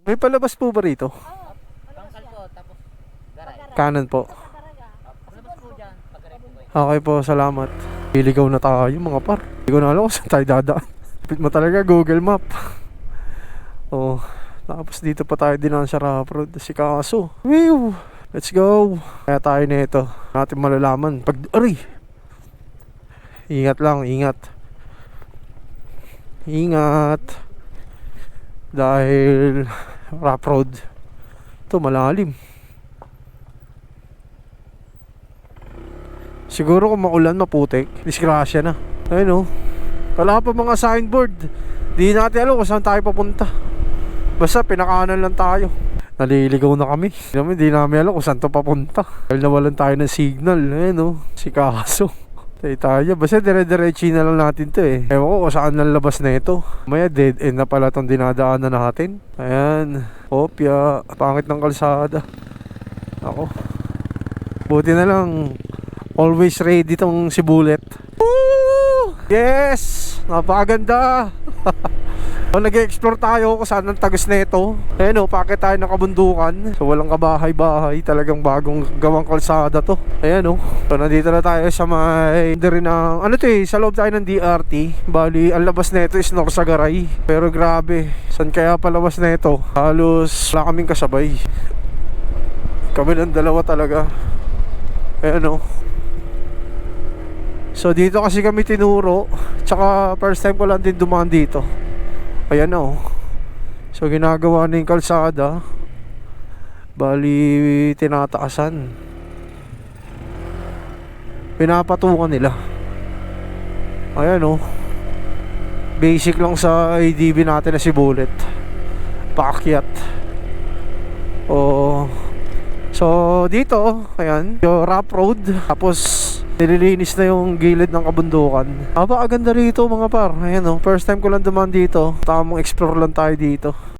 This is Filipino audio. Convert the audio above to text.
May palabas po ba rito? Bangkal po, tapos garay. Kanan po. Palabas po dyan, pagaray po kayo. Okay po, salamat. Iligaw na tayo mga par. Hindi ko na alam kung saan tayo dadaan. Pit mo talaga Google Map. Oh, tapos dito pa tayo din sa rough road. Si Kaso. Whew! Let's go. Kaya tayo nito. Natin malalaman. Aray! Ingat lang, ingat. Ingat. Dahil rough road. Ito malalim. Siguro kung maulan, maputik. Disgrasya na. Ayun oh. Wala pa mga signboard. Di natin alam kung saan tayo papunta. Basta pinakanan lang tayo. Naliligaw na kami. Di namin alam kung saan to papunta. Dahil nawalan tayo ng signal. Ayun oh. Si Kaso. Tayo. Basta dire-diretsi na lang natin to eh. Ewan ko kung saan lang labas na ito. Maya dead end na pala itong dinadaanan natin. Ayan. Opya. Pangit ng kalsada. Ako. Buti na lang. Always ready tong si Bullet. Woo! Yes! Napakaganda. So, nag-explore tayo kung saan ang tagos na ito. Ayan o, pakit tayo ng kabundukan. So walang kabahay-bahay. Talagang bagong gawang kalsada to. Ayan o. So nandito na tayo sa may rin ng, ano to eh, sa loob tayo ng DRT. Bali, ang labas na ito is Norsagaray. Pero grabe, saan kaya palabas na ito? Halos wala kaming kasabay. Kami ng dalawa talaga. Ayan o. So dito kasi kami tinuro. Tsaka first time ko lang din dumaan dito. Ayan o. So ginagawa na yung kalsada. Bali tinataasan. Pinapatungan nila. Ayan o. Basic lang sa ADB natin na si Bullet. Paakyat. Oh. So dito, ayan, yung rough road. Tapos nililinis na yung gilid ng kabundukan. Aba, aganda rito mga par. Ayan o, first time ko lang dumaan dito. Tamang explore lang tayo dito.